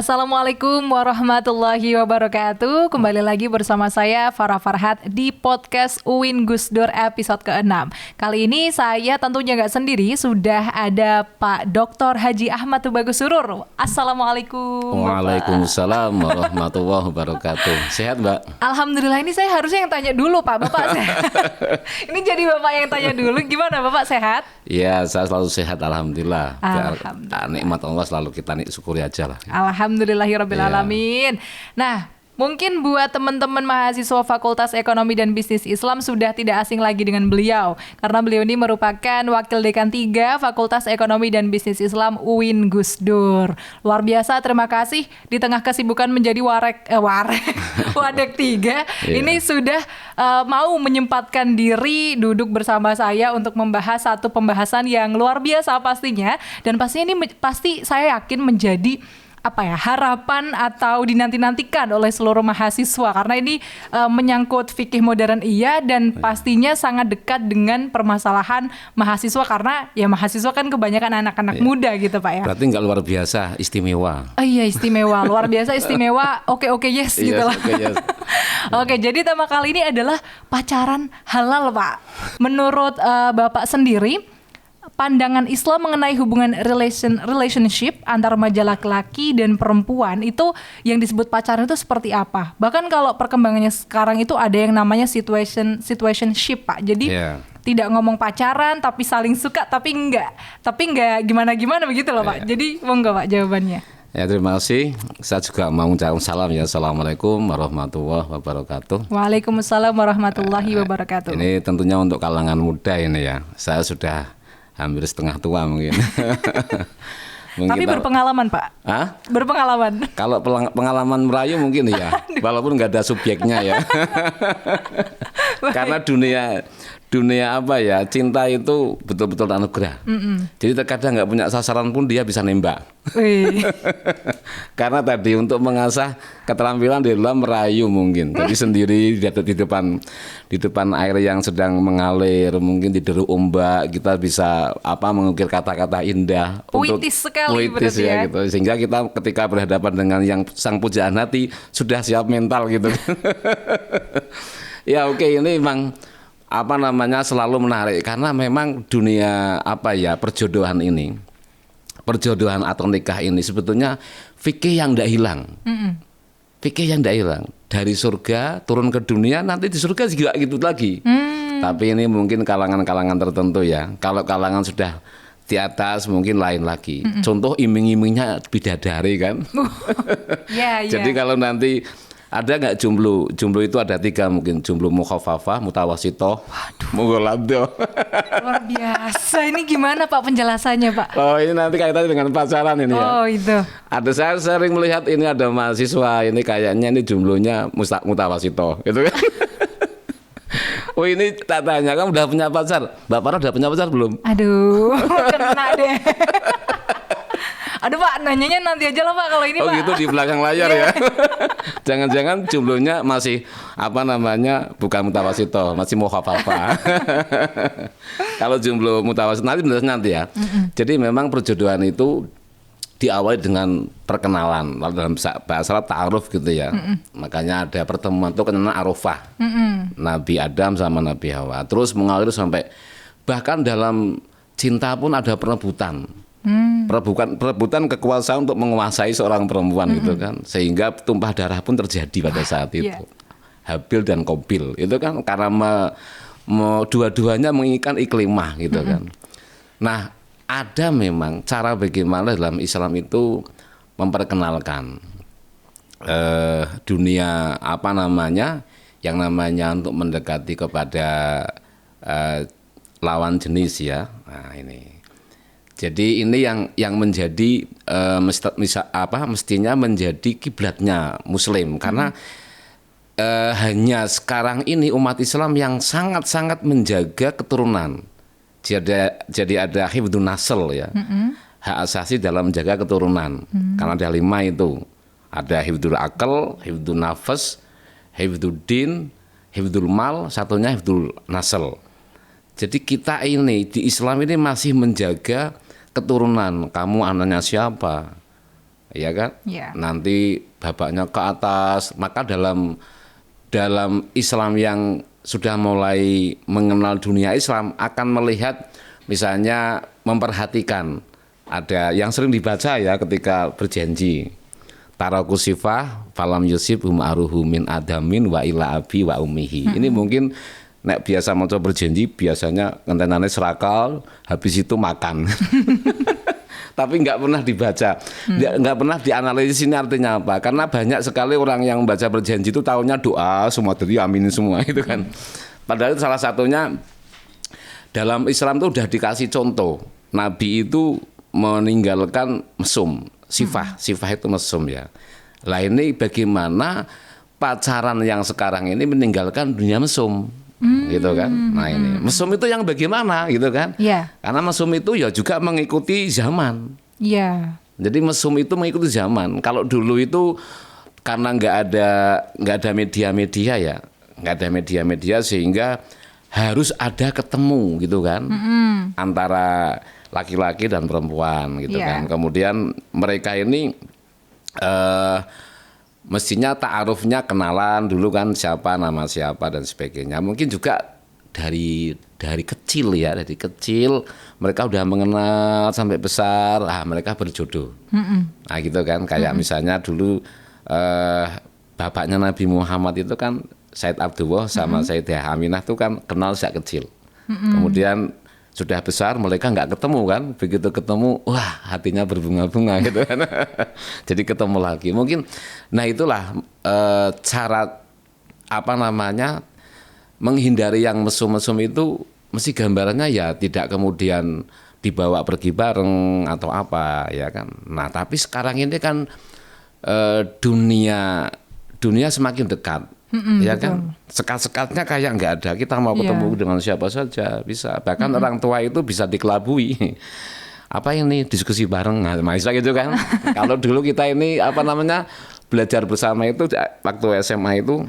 Assalamualaikum warahmatullahi wabarakatuh. Kembali lagi bersama saya Farah Farhat di podcast UIN Gus Dur episode ke-6. Kali ini saya tentunya nggak sendiri, sudah ada Pak Dr. Haji Ahmad Tubagus Surur. Assalamualaikum. Waalaikumsalam warahmatullahi wabarakatuh. Sehat, Mbak? Alhamdulillah, ini saya harusnya yang tanya dulu, Pak. Bapak sehat? Ini jadi Bapak yang tanya dulu. Gimana, Bapak sehat? Ya, saya selalu sehat, alhamdulillah. Alhamdulillah. Nikmat Allah selalu kita syukuri aja lah. Alhamdulillahirrabbilalamin. Nah, mungkin buat teman-teman mahasiswa Fakultas Ekonomi dan Bisnis Islam sudah tidak asing lagi dengan beliau, karena beliau ini merupakan Wakil Dekan 3 Fakultas Ekonomi dan Bisnis Islam UIN Gus Dur. Luar biasa, terima kasih di tengah kesibukan menjadi Wadek 3. Ini sudah mau menyempatkan diri duduk bersama saya untuk membahas satu pembahasan yang luar biasa pastinya, dan pastinya ini pasti saya yakin menjadi harapan atau dinanti-nantikan oleh seluruh mahasiswa, karena ini menyangkut fikih modern dan pastinya sangat dekat dengan permasalahan mahasiswa, karena ya mahasiswa kan kebanyakan anak-anak muda gitu, Pak ya. Berarti nggak luar biasa, istimewa. Oh iya, istimewa, luar biasa, istimewa. Oke, yes gitu lah. Yes. Oke, jadi tema kali ini adalah pacaran halal, Pak. Menurut Bapak sendiri, pandangan Islam mengenai hubungan relationship antara remaja laki-laki dan perempuan itu yang disebut pacaran itu seperti apa? Bahkan kalau perkembangannya sekarang itu ada yang namanya situationship, Pak. Jadi tidak ngomong pacaran tapi saling suka tapi enggak gimana-gimana begitu loh, Pak. Jadi monggo, Pak, jawabannya. Ya, terima kasih. Saya juga mau mengucapkan salam ya. Assalamualaikum warahmatullahi wabarakatuh. Waalaikumsalam warahmatullahi wabarakatuh. Ini tentunya untuk kalangan muda ini ya. Saya sudah hampir setengah tua mungkin. Tapi berpengalaman, Pak. Hah? Berpengalaman. Kalau pengalaman merayu mungkin ya, walaupun nggak ada subjeknya ya. Karena dunia cinta itu betul-betul anugerah. Jadi terkadang nggak punya sasaran pun dia bisa nembak. Karena tadi untuk mengasah keterampilan di dalam merayu mungkin. Jadi sendiri di depan air yang sedang mengalir, mungkin dideru ombak, kita bisa mengukir kata-kata indah. Puitis sekali berarti ya. Gitu. Sehingga kita ketika berhadapan dengan yang sang pujaan hati sudah siap mental gitu. Ya oke, ini memang selalu menarik karena memang dunia perjodohan atau nikah ini sebetulnya fikih yang tidak hilang. Fikih yang tidak hilang dari surga turun ke dunia, nanti di surga juga gitu lagi. Tapi ini mungkin kalangan-kalangan tertentu ya. Kalau kalangan sudah di atas mungkin lain lagi. Contoh iming-imingnya bidadari kan. Jadi kalau nanti ada nggak jomblo? Jomblo itu ada 3 mungkin. Jomblo mukhafafah, mutawasitoh, mughalladhah. Luar biasa. Ini gimana, Pak, penjelasannya, Pak? Oh, ini nanti kaitannya dengan pacaran ini ya. Oh, itu. Ada, saya sering melihat ini ada mahasiswa ini kayaknya ini jomblonya mutawasitoh gitu kan. Oh, ini tak tanya, kamu udah punya pacar? Mbak Farah udah punya pacar belum? Aduh, kena deh. Aduh, Pak, nanyanya nanti aja lah, Pak, kalau ini, Pak. Oh gitu, di belakang layar ya. Jangan-jangan jomblonya masih bukan mutawasitoh, masih mukhafafah. Kalau jomblo mutawasitoh nanti ya. Jadi memang perjodohan itu diawali dengan perkenalan, lalu dalam bahasa Arab ta'aruf gitu ya. Makanya ada pertemuan itu kenal Arafah. Nabi Adam sama Nabi Hawa. Terus mengalir sampai bahkan dalam cinta pun ada perebutan. Perebutan kekuasaan untuk menguasai seorang perempuan gitu kan, sehingga tumpah darah pun terjadi pada saat itu. Habil dan Qabil itu kan karena dua-duanya menginginkan iklimah gitu kan. Nah, ada memang cara bagaimana dalam Islam itu memperkenalkan dunia yang namanya untuk mendekati kepada lawan jenis ya. Nah, ini. Jadi ini yang menjadi mestinya menjadi kiblatnya Muslim, karena hanya sekarang ini umat Islam yang sangat-sangat menjaga keturunan. Jadi ada hifdzun nasl ya, hak asasi dalam menjaga keturunan. Karena ada 5 itu, ada hifdzul akal, hifdzul nafas, hifdzul din, hifdzul mal, satunya hifdzul nasl. Jadi kita ini di Islam ini masih menjaga keturunan. Kamu anaknya siapa? ya kan? Iya. Nanti bapaknya ke atas, maka dalam Islam yang sudah mulai mengenal dunia Islam akan melihat misalnya memperhatikan ada yang sering dibaca ya ketika berjanji. Taraku sifah falam yusib ma'ruhu min adamin wa ila abi wa ummihi. Ini mungkin nek biasa mau berjanji biasanya ngentenane serakal, habis itu makan. Tapi nggak pernah dibaca, nggak pernah dianalisis ini artinya apa. Karena banyak sekali orang yang membaca berjanji itu tahunya doa semua, jadi aminin semua itu kan. Padahal itu salah satunya dalam Islam itu udah dikasih contoh. Nabi itu meninggalkan mesum, sifah itu mesum ya. Lah ini bagaimana pacaran yang sekarang ini meninggalkan dunia mesum. Gitu kan. Nah ini mesum itu yang bagaimana gitu kan. Iya. Karena mesum itu ya juga mengikuti zaman. Iya. Jadi mesum itu mengikuti zaman. Kalau dulu itu karena nggak ada media-media ya, nggak ada media-media sehingga harus ada ketemu gitu kan antara laki-laki dan perempuan gitu kan. Kemudian mereka ini mestinya ta'arufnya kenalan dulu kan siapa, nama siapa dan sebagainya. Mungkin juga dari kecil ya, dari kecil mereka udah mengenal sampai besar, mereka berjodoh. Nah gitu kan, kayak misalnya dulu bapaknya Nabi Muhammad itu kan Said Abdullah sama Sayyidah Aminah itu kan kenal sejak kecil. Kemudian sudah besar mereka nggak ketemu kan, begitu ketemu wah hatinya berbunga-bunga gitu kan. Jadi ketemu lagi mungkin. Nah itulah cara apa namanya menghindari yang mesum-mesum itu, mesti gambarannya ya tidak kemudian dibawa pergi bareng atau apa ya kan. Nah tapi sekarang ini kan dunia semakin dekat. Ya kan, sekat-sekatnya kayak nggak ada. Kita mau ketemu dengan siapa saja bisa. Bahkan orang tua itu bisa dikelabui. Apa ini diskusi bareng, nah, gitu kan. Kalau dulu kita ini apa namanya belajar bersama itu waktu SMA itu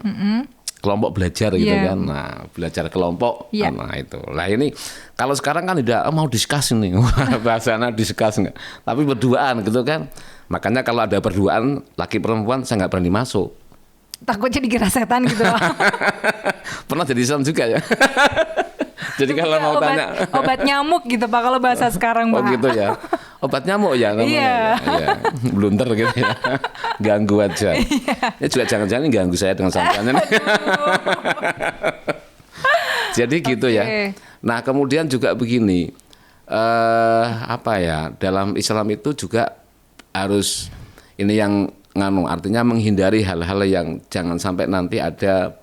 kelompok belajar gitu kan. Nah belajar kelompok, nah itu. Lah ini kalau sekarang kan tidak mau diskus nih, bahasanya diskus nggak. Tapi berduaan gitu kan. Makanya kalau ada berduaan laki perempuan saya nggak berani masuk. Takutnya dikira setan gitu. Pernah jadi Islam juga ya. Jadi kalau mau tanya obat nyamuk gitu Pak kalau bahasa sekarang Pak. Oh gitu ya. Obat nyamuk ya namanya. Iya. Blunter gitu ya. Ganggu aja. Ya juga jangan-jangan ganggu saya dengan sampean. Jadi gitu ya. Nah, kemudian juga begini. Apa ya? Dalam Islam itu juga harus ini yang artinya menghindari hal-hal yang jangan sampai nanti ada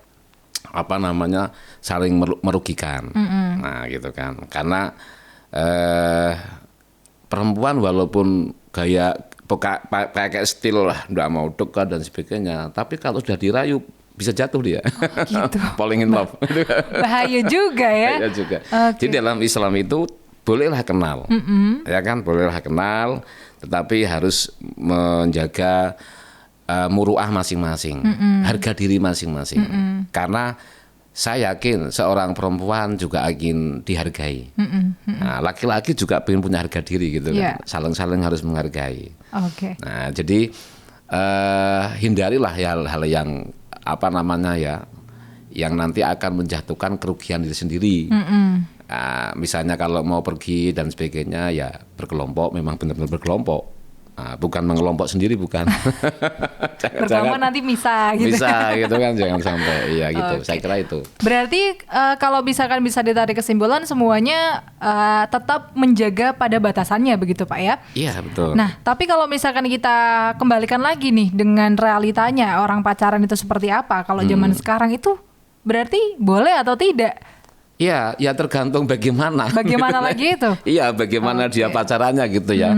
apa namanya saling merugikan. Nah gitu kan, karena perempuan walaupun gaya pakai stil lah, nggak mau dekat dan sebagainya, tapi kalau sudah dirayu bisa jatuh dia. Gitu. Falling in love. Bahaya juga ya. Bahaya juga. Jadi dalam Islam itu bolehlah kenal, ya kan, bolehlah kenal, tetapi harus menjaga muruah masing-masing, harga diri masing-masing. Karena saya yakin seorang perempuan juga ingin dihargai. Nah, laki-laki juga ingin punya harga diri gitu kan. Saling-saling harus menghargai. Nah, jadi hindarilah hal-hal yang apa namanya ya, yang nanti akan menjatuhkan kerugian diri sendiri. Nah, misalnya kalau mau pergi dan sebagainya ya berkelompok, memang benar-benar berkelompok. Bukan mengelompok sendiri, bukan. Pertama nanti misah gitu. Misah gitu kan, jangan sampai. Iya gitu, saya kira itu. Berarti kalau misalkan bisa ditarik kesimpulan semuanya tetap menjaga pada batasannya begitu Pak ya? Iya betul. Nah tapi kalau misalkan kita kembalikan lagi nih dengan realitanya orang pacaran itu seperti apa? Kalau zaman sekarang itu berarti boleh atau tidak? Iya, ya tergantung bagaimana. Bagaimana lagi itu? Iya, bagaimana dia pacarannya gitu ya.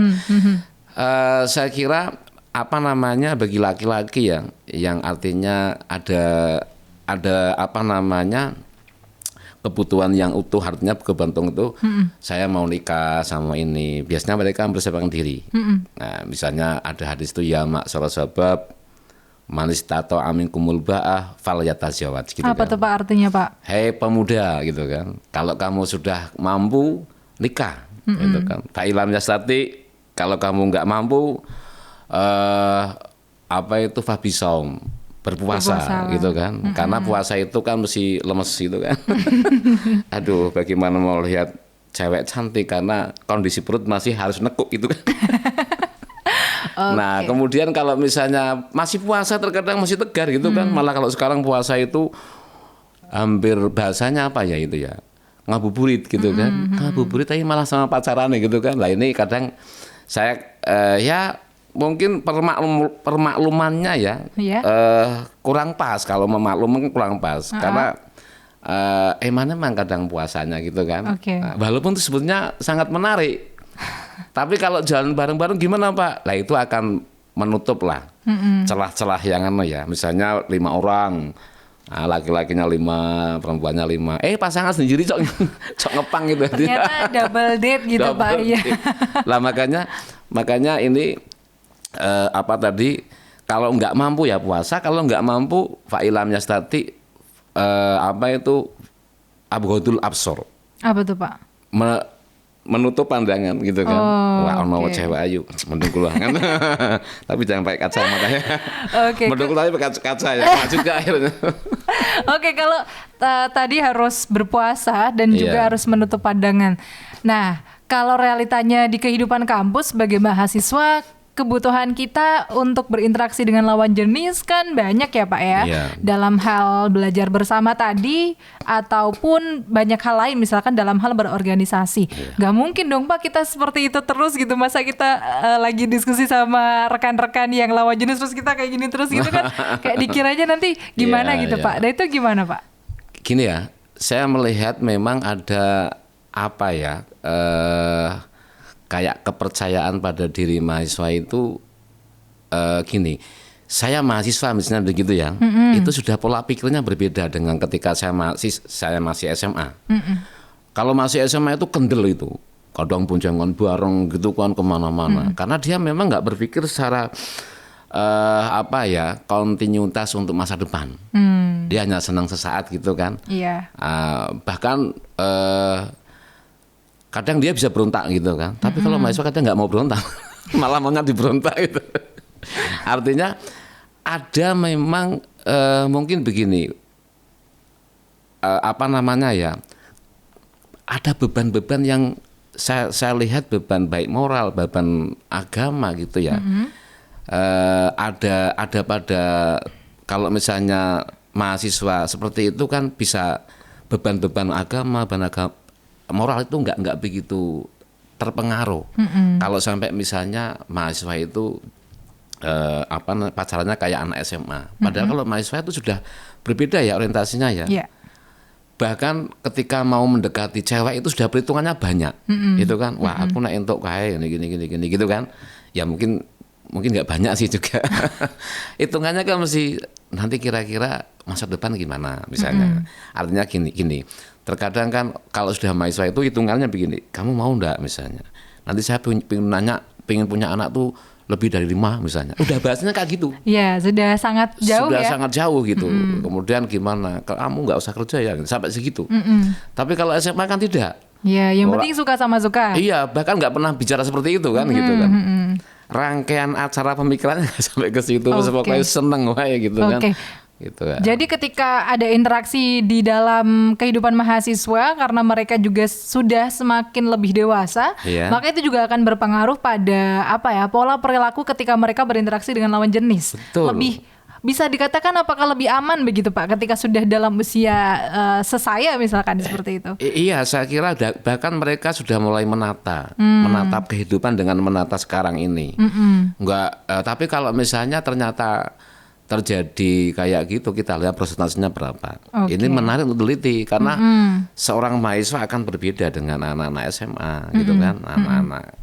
Saya kira apa namanya bagi laki-laki yang artinya ada apa namanya kebutuhan yang utuh, artinya kebantung itu saya mau nikah sama ini, biasanya mereka mempersiapkan diri. Nah misalnya ada hadis itu ya mak salah sabab manis tato amin kumul ba'ah fal yatazawaj gitu. Apa kan. tuh Pak artinya Pak? Hei pemuda gitu kan, kalau kamu sudah mampu nikah gitu kan. Fa'ilam yastati, kalau kamu nggak mampu apa itu fabisaum, berpuasa gitu kan. Karena puasa itu kan mesti lemes gitu kan. Aduh, bagaimana mau lihat cewek cantik karena kondisi perut masih harus nekuk gitu kan. Nah, kemudian kalau misalnya masih puasa terkadang masih tegar gitu kan. Malah kalau sekarang puasa itu hampir bahasanya apa ya itu ya, ngabuburit gitu kan. Ngabuburit tapi malah sama pacaran gitu kan. Lah ini kadang saya ya mungkin permaklumannya ya kurang pas. Kalau memaklumkan kurang pas karena memang kadang puasanya gitu kan. Nah, walaupun itu sebetulnya sangat menarik. Tapi kalau jalan bareng-bareng gimana Pak? Lah itu akan menutup lah celah-celah yang ya. Misalnya 5 orang, nah, laki-lakinya 5, perempuannya 5. Pasangan sendiri cok ngepang gitu. Ternyata double date gitu Pak. Ya. Lah makanya ini apa tadi? Kalau nggak mampu ya puasa. Kalau nggak mampu fa'ilam yastati apa itu abghadul absor. Apa tuh Pak? Menutup pandangan gitu kan. Wah, ono cewek ayu mendengkul kan. Tapi jangan pakai kacamata ya. Mendengkul tapi pakai kaca ya. Juga akhirnya. Kalau tadi harus berpuasa dan juga harus menutup pandangan. Nah, kalau realitanya di kehidupan kampus sebagai mahasiswa, kebutuhan kita untuk berinteraksi dengan lawan jenis kan banyak ya Pak ya. Dalam hal belajar bersama tadi ataupun banyak hal lain, misalkan dalam hal berorganisasi. Gak mungkin dong Pak kita seperti itu terus gitu. Masa kita lagi diskusi sama rekan-rekan yang lawan jenis terus kita kayak gini terus gitu kan. Kayak dikiranya nanti gimana gitu Pak. Nah itu gimana Pak? Gini ya, saya melihat memang ada apa ya, kayak kepercayaan pada diri mahasiswa itu gini, saya mahasiswa misalnya begitu ya, itu sudah pola pikirnya berbeda dengan ketika saya masih SMA. Kalau masih SMA itu kendel itu, kadang boncengan bareng gitu kan kemana-mana, karena dia memang nggak berpikir secara apa ya kontinuitas untuk masa depan. Dia hanya senang sesaat gitu kan. Bahkan kadang dia bisa berontak gitu kan. Tapi kalau mahasiswa kadang nggak mau berontak, malah maunya diberontak gitu. Artinya ada memang mungkin begini, apa namanya ya, ada beban-beban yang saya lihat beban baik moral, beban agama gitu ya. Ada pada kalau misalnya mahasiswa seperti itu kan bisa beban-beban agama, moral itu nggak begitu terpengaruh. Kalau sampai misalnya mahasiswa itu pacarannya kayak anak SMA. Padahal kalau mahasiswa itu sudah berbeda ya orientasinya ya. Bahkan ketika mau mendekati cewek itu sudah perhitungannya banyak. Gitu kan. Wah, aku nak entuk kae gini gitu kan. Ya mungkin nggak banyak sih juga. Hitungannya kan mesti nanti kira-kira masa depan gimana misalnya. Artinya gini. Terkadang kan kalau sudah mahasiswa itu hitungannya begini, kamu mau enggak misalnya. Nanti saya pengen punya anak tuh lebih dari 5 misalnya. Udah bahasanya kayak gitu. Ya, sudah sangat jauh sudah ya. Sangat jauh gitu. Kemudian gimana? Kamu nggak usah kerja ya, sampai segitu. Tapi kalau SMA kan tidak. Ya, yang penting suka sama suka. Iya, bahkan nggak pernah bicara seperti itu kan gitu kan. Rangkaian acara pemikirannya sampai ke situ, pokoknya seneng wae gitu kan. Gitu ya. Jadi ketika ada interaksi di dalam kehidupan mahasiswa karena mereka juga sudah semakin lebih dewasa, maka itu juga akan berpengaruh pada pola perilaku ketika mereka berinteraksi dengan lawan jenis. Betul. Lebih bisa dikatakan apakah lebih aman begitu Pak ketika sudah dalam usia sesaya misalkan seperti itu? Iya, saya kira bahkan mereka sudah mulai menatap kehidupan dengan menata sekarang ini. Tapi kalau misalnya ternyata terjadi kayak gitu, kita lihat persentasenya berapa. Ini menarik untuk teliti karena seorang mahasiswa akan berbeda dengan anak-anak SMA gitu kan, anak-anak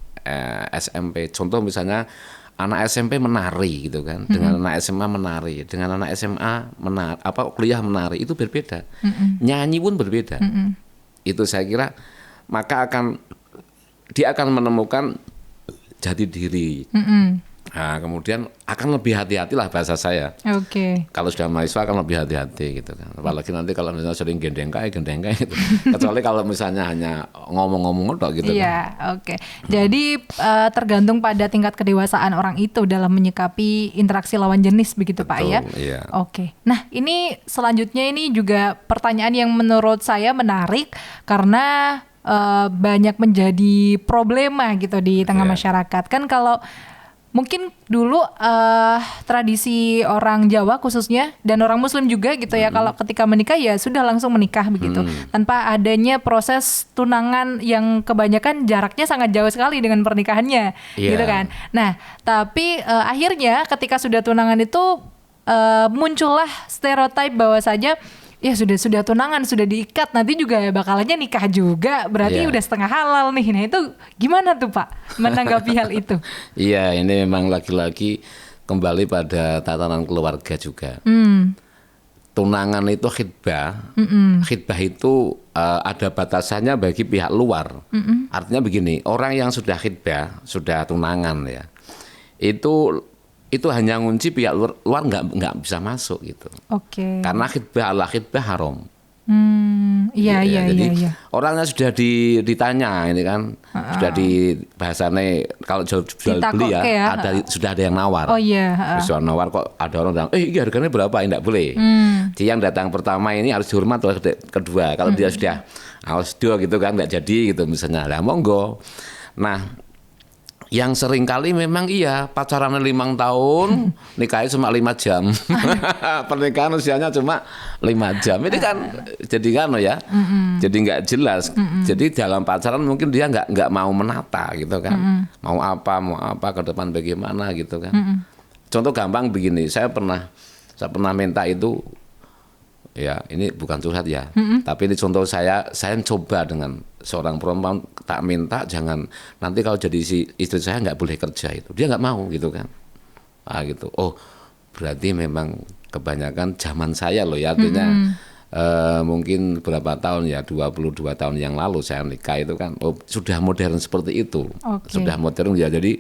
SMP. Contoh misalnya anak SMP menari gitu kan, dengan anak SMA menari, dengan anak SMA kuliah menari itu berbeda. Nyanyi pun berbeda. Itu saya kira dia akan menemukan jati diri. Nah, kemudian akan lebih hati-hati lah bahasa saya. Oke. Kalau sudah mahasiswa akan lebih hati-hati gitu kan. Apalagi nanti kalau misalnya sering gendengkai gitu. Kecuali kalau misalnya hanya ngomong-ngomong tok gitu kan. Iya, oke. Jadi tergantung pada tingkat kedewasaan orang itu dalam menyikapi interaksi lawan jenis begitu Pak ya. Iya. Oke. Nah, ini selanjutnya ini juga pertanyaan yang menurut saya menarik karena banyak menjadi problema gitu di tengah Iya. masyarakat. Kan kalau mungkin dulu tradisi orang Jawa khususnya dan orang Muslim juga gitu ya, kalau ketika menikah ya sudah langsung menikah begitu tanpa adanya proses tunangan yang kebanyakan jaraknya sangat jauh sekali dengan pernikahannya Iya. gitu kan. Nah tapi akhirnya ketika sudah tunangan itu muncullah stereotip bahwa saja ya sudah tunangan, sudah diikat, nanti juga bakalannya nikah juga, berarti Iya. udah setengah halal nih. Nah itu gimana tuh Pak menanggapi hal itu? Iya, ini memang lagi-lagi kembali pada tatanan keluarga juga. Tunangan itu khitbah. Khitbah itu ada batasannya bagi pihak luar. Artinya begini, orang yang sudah khitbah, sudah tunangan ya, itu hanya ngunci pihak luar nggak bisa masuk gitu. Oke. Karena khitbah ala khitbah haram. Iya. Jadi orangnya sudah ditanya ini kan, sudah di bahasanya kalau jual beli Ditakoke ya. sudah ada yang nawar. Oh iya. Terus orang nawar kok ada orang bilang, ini harganya berapa? Tidak boleh. Jadi yang datang pertama ini harus dihormat oleh kedua. Kalau dia sudah awas gitu kan, nggak jadi gitu misalnya. Lah monggo. Nah, yang sering kali memang iya pacaran 5 tahun, nikahnya cuma 5 jam. Pernikahan usianya cuma 5 jam. Ini kan jadi kan ya. Jadi nggak jelas. Jadi dalam pacaran mungkin dia nggak mau menata gitu kan. Mau apa ke depan bagaimana gitu kan. Contoh gampang begini, saya pernah minta itu, ya ini bukan curhat ya, tapi ini contoh saya coba dengan seorang perempuan, tak minta jangan nanti kalau jadi istri saya nggak boleh kerja, itu dia nggak mau gitu kan. Gitu. Oh berarti memang kebanyakan zaman saya loh ya, artinya mungkin berapa tahun ya, 22 tahun yang lalu saya nikah itu kan, oh sudah modern seperti itu. Oke. Sudah modern ya, jadi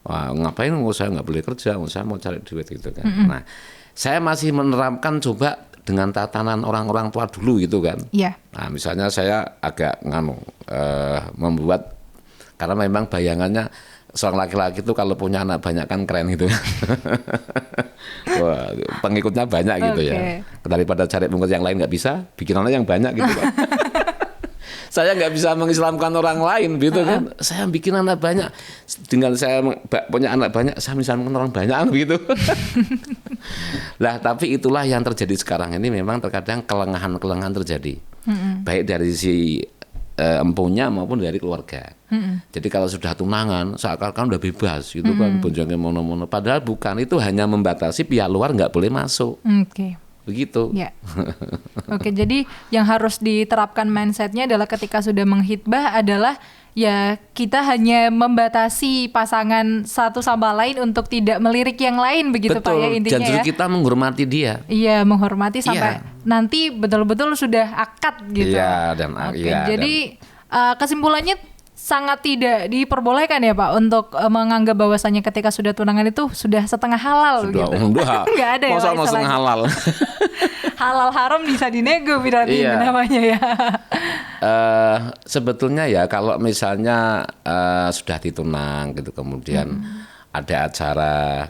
ngapain saya nggak boleh kerja, saya mau cari duit gitu kan. Nah saya masih menerapkan coba dengan tatanan orang-orang tua dulu gitu kan. Iya. Nah misalnya saya agak membuat, karena memang bayangannya seorang laki-laki itu kalau punya anak banyak kan keren gitu. Wah, pengikutnya banyak gitu ya. Daripada cari pengikut yang lain nggak bisa, bikin anak yang banyak gitu kan. Saya nggak bisa mengislamkan orang lain gitu kan. Saya bikin anak banyak. Dengan saya punya anak banyak, saya mengislamkan orang banyak gitu. Lah tapi itulah yang terjadi sekarang ini, memang terkadang kelengahan terjadi. Baik dari si empunya maupun dari keluarga. Jadi kalau sudah tunangan seakan-akan udah bebas gitu kan, bonjongnya mono-mono. Padahal bukan, itu hanya membatasi pihak luar nggak boleh masuk. Oke. Begitu. Ya. Oke, jadi yang harus diterapkan mindsetnya adalah ketika sudah menghitbah adalah ya kita hanya membatasi pasangan satu sama lain untuk tidak melirik yang lain begitu Pak ya, intinya dan justru ya. kita menghormati dia. Iya, menghormati sampai Iya. nanti betul-betul sudah akad gitu. Iya, dan Oke, jadi kesimpulannya sangat tidak diperbolehkan ya Pak untuk menganggap bahwasannya ketika sudah tunangan itu sudah setengah halal sudah gitu. Nggak ada ya Pak setengah istilahnya. halal. Halal haram bisa dinego berarti Iya. namanya ya. Sebetulnya ya kalau misalnya sudah ditunang gitu, kemudian ada acara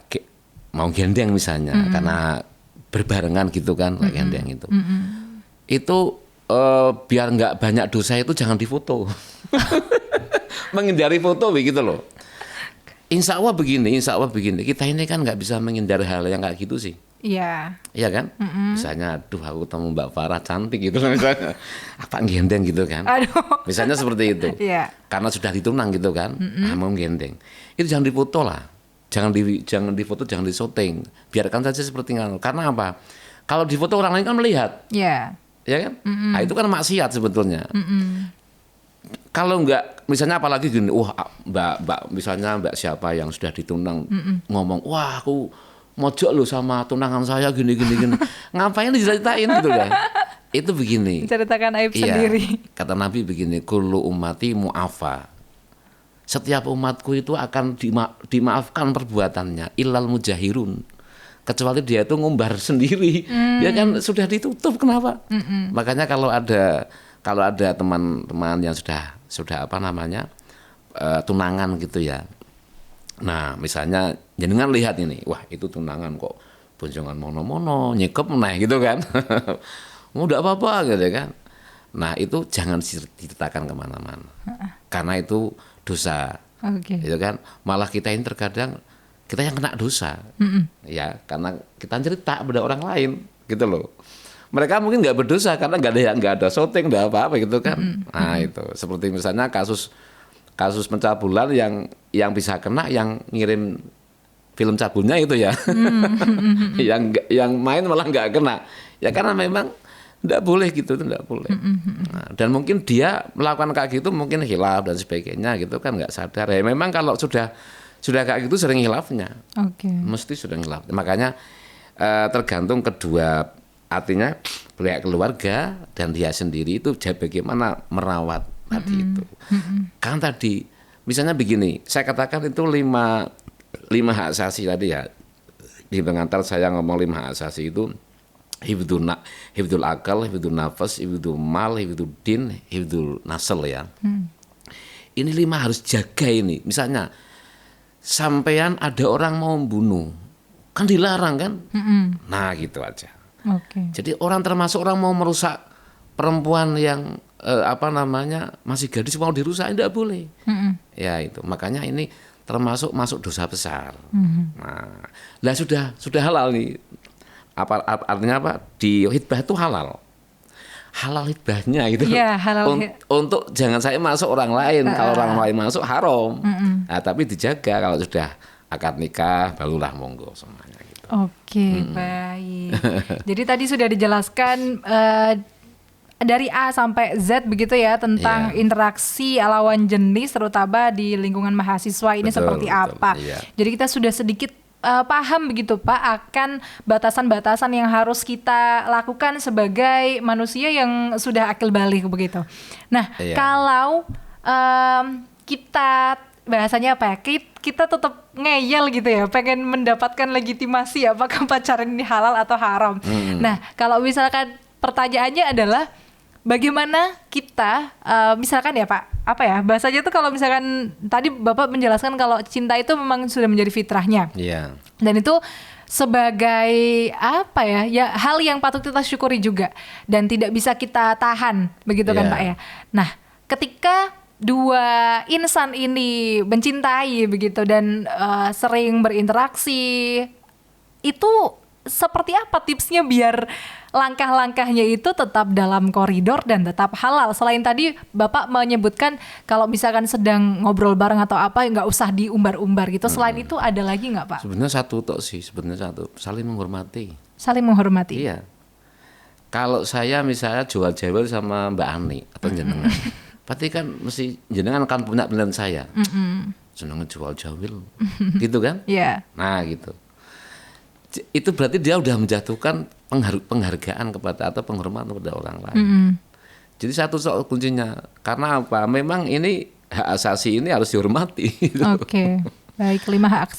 mau gendeng misalnya, karena berbarengan gitu kan, gendeng itu. Itu biar nggak banyak dosa itu jangan difoto. Menghindari foto begitu loh. Insya Allah begini, kita ini kan nggak bisa menghindari hal yang kayak gitu sih. Iya. Iya kan? Misalnya, aduh aku ketemu Mbak Farah cantik gitu misalnya. Apa gendeng gitu kan? Aduh. Misalnya seperti itu. Iya. Karena sudah ditunang gitu kan, mau gendeng. Itu jangan difoto lah. Jangan difoto, jangan disyuting. Biarkan saja seperti itu. Karena apa? Kalau difoto orang lain kan melihat. Iya. Ya kan? Nah, itu kan maksiat sebetulnya. Kalau enggak, misalnya apalagi gini, wah mbak misalnya mbak siapa yang sudah ditunang ngomong, wah aku mojok loh sama tunangan saya gini. Ngapain diceritain gitu kan? Itu begini. Menceritakan aib Iya, sendiri. kata Nabi begini, kullu ummati mu'afa. setiap umatku itu akan dimaafkan perbuatannya illal mujahirun, kecuali dia itu ngumbar sendiri. Dia kan sudah ditutup, kenapa? Makanya kalau ada teman-teman yang sudah apa namanya tunangan gitu ya. Nah, misalnya jenengan lihat ini, wah itu tunangan kok bonjongan mono-mono, nyekep meneh gitu kan. Udah apa-apa gitu kan. Nah, itu jangan diceritakan kemana-mana. Karena itu dosa. Gitu kan. Malah kita ini terkadang kita yang kena dosa. Ya, karena kita cerita pada orang lain gitu loh. Mereka mungkin nggak berdosa karena nggak ada syuting, nggak apa-apa gitu kan. Nah, itu seperti misalnya kasus pencabulan yang bisa kena yang ngirim film cabulnya itu ya. yang main malah nggak kena. Ya karena memang nggak boleh gitu, itu nggak boleh. Nah, dan mungkin dia melakukan kayak gitu mungkin hilaf dan sebagainya gitu kan, nggak sadar. Ya memang kalau sudah kayak gitu sering hilafnya. Mesti sudah hilaf. Makanya tergantung kedua, artinya pihak keluarga dan dia sendiri itu bagaimana merawat tadi itu. Kan tadi misalnya begini, saya katakan itu lima hak asasi tadi ya. Di pengantar saya ngomong 5 hak asasi itu hifdzul akal, hifdzul nafas, hifdzul mal, hifdzul din, hifdzul nasl ya. Ini 5 harus jaga ini. Misalnya sampean ada orang mau membunuh, kan dilarang kan? Nah gitu aja. Jadi termasuk orang mau merusak perempuan yang masih gadis mau dirusak, tidak boleh. Ya itu. Makanya ini termasuk masuk dosa besar. Nah, sudah halal nih. Artinya apa? Di hitbah itu halal hitbahnya gitu. Untuk jangan saya masuk orang lain. Kalau orang lain masuk haram. Nah, tapi dijaga kalau sudah akad nikah barulah monggo semuanya gitu. Baik. Jadi tadi sudah dijelaskan dari A sampai Z begitu ya tentang interaksi lawan jenis terutama di lingkungan mahasiswa ini seperti apa. Jadi kita sudah sedikit paham begitu Pak akan batasan-batasan yang harus kita lakukan sebagai manusia yang sudah akil balik begitu. Nah, kalau kita bahasanya apa ya? Kita tetap ngeyel gitu ya, pengen mendapatkan legitimasi apakah pacaran ini halal atau haram. Nah, kalau misalkan pertanyaannya adalah bagaimana kita misalkan ya Pak, apa ya bahasanya tuh kalau misalkan tadi Bapak menjelaskan kalau cinta itu memang sudah menjadi fitrahnya. Dan itu sebagai apa ya hal yang patut kita syukuri juga dan tidak bisa kita tahan begitu kan Pak ya. Nah, ketika dua insan ini mencintai begitu dan sering berinteraksi, itu seperti apa tipsnya biar langkah-langkahnya itu tetap dalam koridor dan tetap halal? Selain tadi Bapak menyebutkan kalau misalkan sedang ngobrol bareng atau apa nggak usah diumbar-umbar gitu. Selain itu ada lagi nggak Pak? Sebenarnya satu, saling menghormati. Saling menghormati. Iya. Kalau saya misalnya jual jawel sama Mbak Ani atau jenengan, berarti kan mesti jenengan akan punya pilihan saya. Seneng jual jawel, gitu kan? Nah gitu. Itu berarti dia udah menjatuhkan penghargaan kepada atau penghormatan kepada orang lain. Jadi satu soal kuncinya, karena apa? Memang ini hak asasi ini harus dihormati. Baik, 5 hak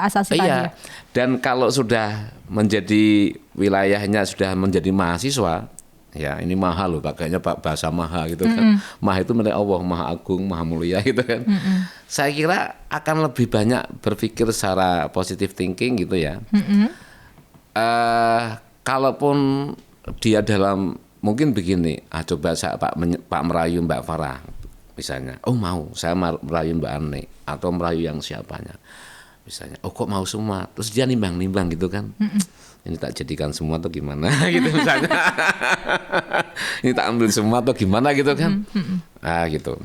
asasi tadi. Ya. Dan kalau sudah menjadi wilayahnya sudah menjadi mahasiswa, ya ini maha loh, pakainya bahasa maha gitu kan. Maha itu milik Allah, maha agung, maha mulia gitu kan. Saya kira akan lebih banyak berpikir secara positive thinking gitu ya. Kalaupun dia dalam mungkin begini, coba saya Pak merayu Mbak Farah misalnya, mau saya merayu Mbak Ani atau merayu yang siapanya misalnya, kok mau semua, terus dia nimbang-nimbang gitu kan. Ini tak jadikan semua atau gimana gitu misalnya. Ini tak ambil semua atau gimana gitu kan. Nah gitu.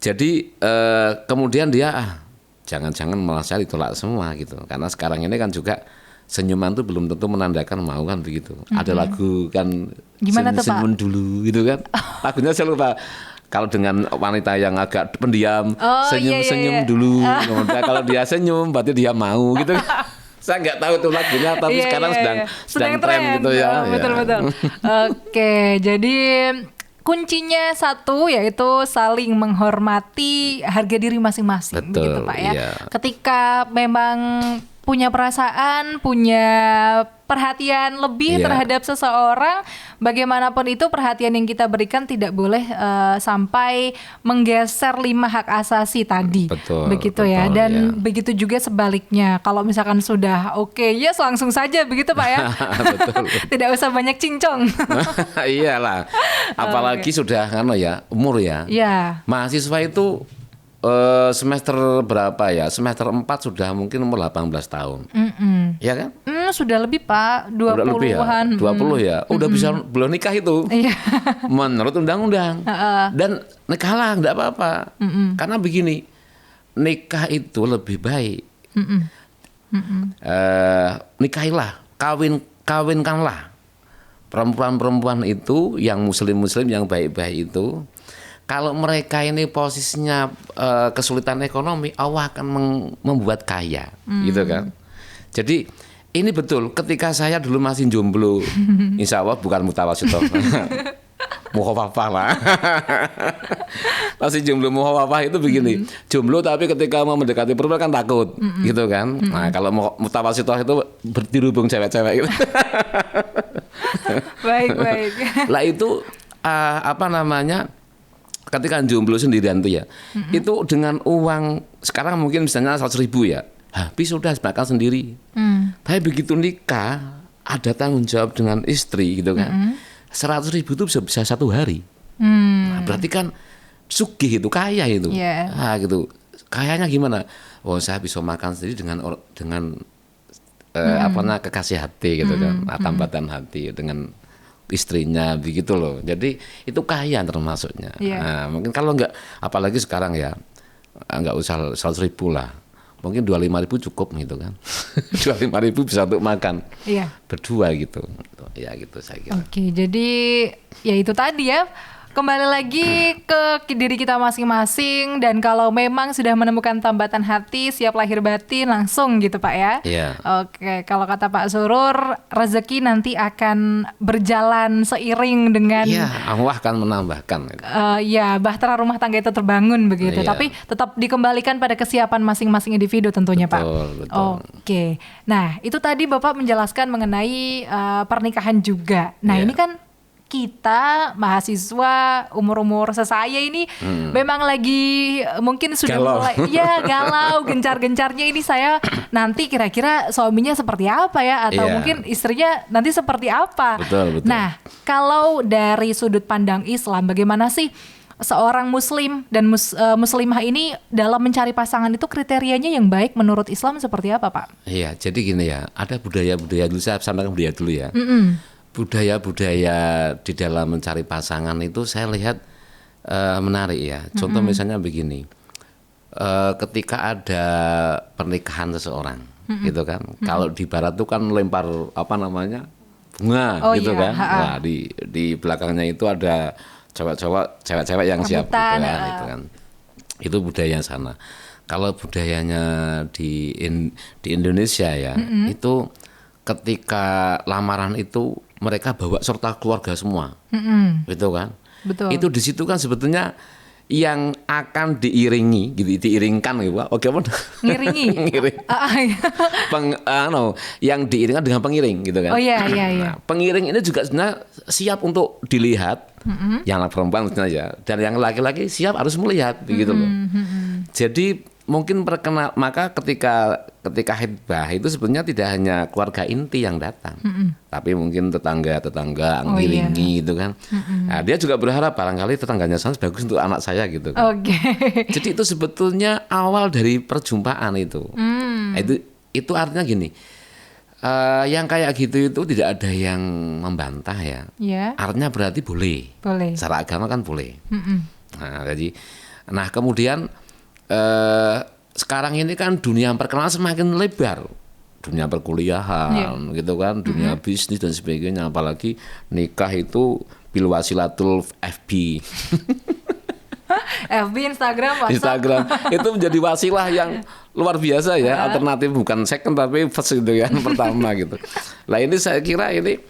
Jadi kemudian dia jangan-jangan malah saya ditolak semua gitu. Karena sekarang ini kan juga senyuman tuh belum tentu menandakan mau kan begitu. Ada lagu kan senyum dulu gitu kan. Lagunya saya lupa. Kalau dengan wanita yang agak pendiam, senyum dulu. Kemudian kalau dia senyum berarti dia mau gitu kan. Saya nggak tahu tuh lagunya, tapi sekarang sedang tren gitu ya. Betul. Oke, jadi kuncinya satu yaitu saling menghormati harga diri masing-masing, Betul, begitu Pak ya. iya. Ketika memang punya perasaan, punya perhatian lebih Iya. terhadap seseorang, bagaimanapun itu perhatian yang kita berikan tidak boleh sampai menggeser 5 hak asasi tadi. Betul, Begitu ya. betul, Dan iya. begitu juga sebaliknya. Kalau misalkan sudah oke, yes langsung saja begitu Pak ya. Betul. Tidak usah banyak cincong. Iyalah, apalagi sudah umur ya. Ya. Mahasiswa itu semester berapa ya? Semester 4 sudah mungkin umur 18 tahun. Ya kan? Sudah lebih Pak, Udah lebih ya? 20-an. 20 ya? Udah bisa belum nikah itu. Iya. Menurut undang-undang. Dan nikahlah, enggak apa-apa. Karena begini, nikah itu lebih baik. Nikahilah, kawinkanlah perempuan-perempuan itu yang muslim-muslim yang baik-baik itu. Kalau mereka ini posisinya kesulitan ekonomi, Allah akan membuat kaya, gitu kan. Jadi ini betul. Ketika saya dulu masih jomblo, insya Allah bukan mutawasitoh, mukhafafah lah. Masih jomblo mukhafafah itu begini, jomblo tapi ketika mau mendekati perempuan kan takut, gitu kan. Nah kalau mutawasitoh itu dirubung cewek-cewek gitu. Baik. Lah itu ketika jomblo sendirian tuh ya, itu dengan uang sekarang mungkin misalnya 100.000 ya, habis sudah makan sendiri. Tapi begitu nikah ada tanggung jawab dengan istri gitu kan, 100.000 itu bisa 1 hari. Nah, berarti kan sugih itu, kaya itu. Yeah. Nah, gitu. Kayanya gimana? Oh saya bisa makan sendiri dengan kekasih hati gitu kan, tambatan hati dengan istrinya begitu loh. Jadi itu kaya termasuknya. Yeah. Nah, mungkin kalau enggak, apalagi sekarang ya enggak usah 100.000 lah. Mungkin 25.000 cukup gitu kan. 25.000 bisa untuk makan. Iya. Berdua gitu. Ya gitu saya kira. Oke, jadi ya itu tadi ya. Kembali lagi ke diri kita masing-masing, dan kalau memang sudah menemukan tambatan hati, siap lahir batin langsung gitu Pak ya. Iya. Oke, kalau kata Pak Surur, rezeki nanti akan berjalan seiring dengan Iya, Allah akan menambahkan. ya bahtera rumah tangga itu terbangun begitu. Iya. Tapi tetap dikembalikan pada kesiapan masing-masing individu tentunya Pak. Betul. Oke. Nah, itu tadi Bapak menjelaskan mengenai pernikahan juga. Nah, Iya. ini kan kita mahasiswa umur-umur sesaya ini memang lagi mungkin sudah Galau. mulai galau, gencar-gencarnya ini saya nanti kira-kira suaminya seperti apa ya, atau Iya. mungkin istrinya nanti seperti apa. Betul. Nah, kalau dari sudut pandang Islam, bagaimana sih seorang muslim dan muslimah ini dalam mencari pasangan itu kriterianya yang baik menurut Islam seperti apa Pak? Iya, jadi gini ya, ada budaya-budaya dulu, saya sampaikan budaya dulu ya. Budaya-budaya di dalam mencari pasangan itu saya lihat menarik ya. Contoh misalnya begini, ketika ada pernikahan seseorang, gitu kan. Kalau di barat tuh kan lempar bunga, gitu iya, kan. Nah, di belakangnya itu ada cewek-cewek yang siap gitu Rebutan, kan, itu kan. Itu budaya sana. Kalau budayanya di Indonesia ya, itu ketika lamaran itu mereka bawa serta keluarga semua, gitu kan? Betul. Itu di situ kan sebetulnya yang akan diiringkan gitu, oke apa? Ngiringi. Ngiring. Yang diiringkan dengan pengiring, gitu kan? Oh iya. Nah, pengiring ini juga sebenarnya siap untuk dilihat, yang perempuan sebenarnya, dan yang laki-laki siap harus melihat, begitu loh. Jadi mungkin maka ketika khitbah itu sebenarnya tidak hanya keluarga inti yang datang, tapi mungkin tetangga ngiringi gitu kan. Nah, dia juga berharap barangkali tetangganya sana bagus untuk anak saya gitu kan. Oke. Jadi itu sebetulnya awal dari perjumpaan itu. Nah, itu artinya gini, yang kayak gitu itu tidak ada yang membantah ya. Ya. Artinya berarti boleh. Secara agama kan boleh. Nah kemudian sekarang ini kan dunia perkenalan semakin lebar, dunia perkuliahan, gitu kan, dunia bisnis dan sebagainya, apalagi nikah itu bil wasilatul FB. FB, Instagram, WhatsApp. Instagram itu menjadi wasilah yang luar biasa ya, alternatif bukan second tapi first gitu kan, pertama gitu. Lah ini saya kira ini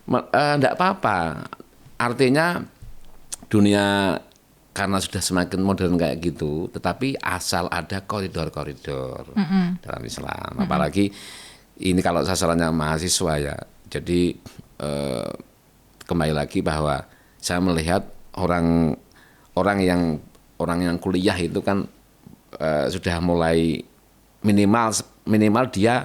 enggak apa-apa, artinya dunia karena sudah semakin modern kayak gitu, tetapi asal ada koridor-koridor dalam Islam. Apalagi ini kalau sasarannya mahasiswa ya. Jadi kembali lagi bahwa saya melihat orang yang kuliah itu kan sudah mulai minimal dia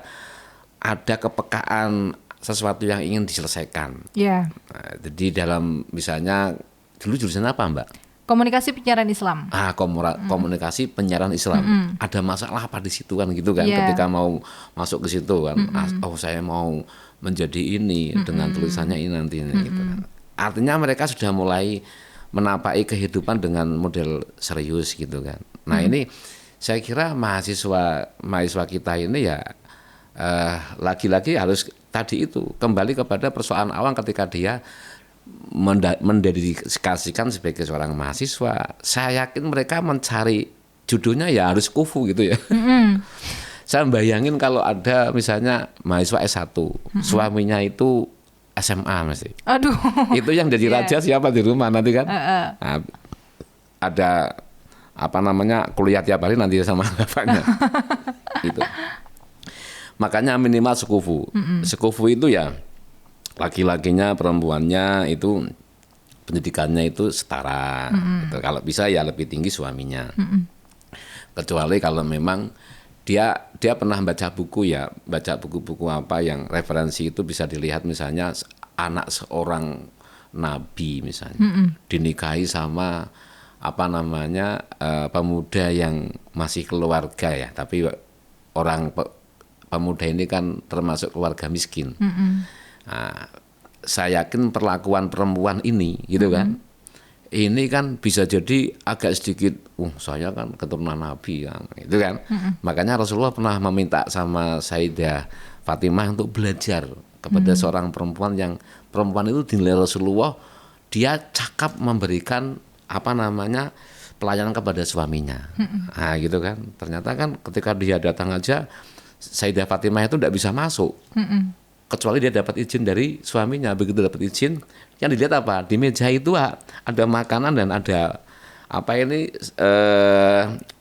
ada kepekaan sesuatu yang ingin diselesaikan. Ya. Nah, jadi dalam misalnya dulu jurusan apa Mbak? Komunikasi penyiaran Islam. Komunikasi penyiaran Islam. Ada masalah apa di situ kan gitu kan? Yeah. Ketika mau masuk ke situ kan, oh saya mau menjadi ini dengan tulisannya ini nanti gitu kan. Artinya mereka sudah mulai menapaki kehidupan dengan model serius gitu kan. Nah ini saya kira mahasiswa kita ini ya lagi-lagi harus tadi itu kembali kepada persoalan awal ketika dia mendedikasikan sebagai seorang mahasiswa. Saya yakin mereka mencari judulnya ya harus kufu gitu ya. Saya bayangin kalau ada misalnya mahasiswa S1, suaminya itu SMA mesti. Aduh. Itu yang jadi raja siapa di rumah nanti kan? Nah, ada kuliah tiap hari nanti sama bapaknya. Gitu. Makanya minimal sekufu. Sekufu itu ya laki-lakinya, perempuannya itu pendidikannya itu setara. Gitu. Kalau bisa ya lebih tinggi suaminya. Kecuali kalau memang dia pernah baca buku ya, baca buku-buku apa yang referensi itu bisa dilihat misalnya anak seorang nabi misalnya dinikahi sama pemuda yang masih keluarga ya, tapi orang pemuda ini kan termasuk keluarga miskin. Nah, saya yakin perlakuan perempuan ini gitu kan, ini kan bisa jadi agak sedikit, saya kan keturunan Nabi kan, itu kan. Makanya Rasulullah pernah meminta sama Sayyidah Fatimah untuk belajar kepada seorang perempuan yang perempuan itu dinilai Rasulullah dia cakap memberikan pelayanan kepada suaminya. Nah gitu kan. Ternyata kan ketika dia datang aja Sayyidah Fatimah itu tidak bisa masuk. Kecuali dia dapat izin dari suaminya. Begitu dapat izin, yang dilihat apa? Di meja itu ada makanan dan ada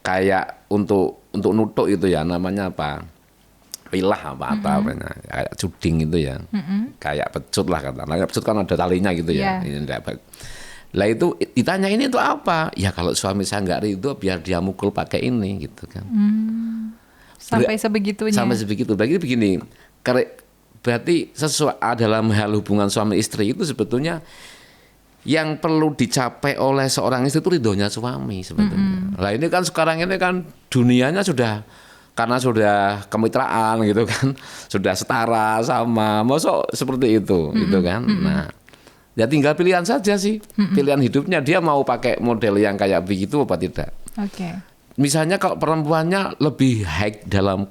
kayak untuk nutuk itu ya, namanya apa? Pilah atau kayak cuding itu ya. Kayak pecut lah katanya. Pecut kan ada talinya gitu ya. Ini enggak. Lah itu ditanya ini untuk apa? Ya kalau suami saya nggak ridho biar dia mukul pakai ini gitu kan. Sampai sebegitunya. Sampai sebegitu. Berarti begini, berarti dalam hal hubungan suami istri itu sebetulnya yang perlu dicapai oleh seorang istri itu ridhonya suami sebetulnya. Lah ini kan sekarang ini kan dunianya karena sudah kemitraan gitu kan, sudah setara sama, mosok seperti itu gitu kan. Nah, ya tinggal pilihan saja sih, pilihan hidupnya dia mau pakai model yang kayak begitu apa tidak. Misalnya kalau perempuannya lebih high dalam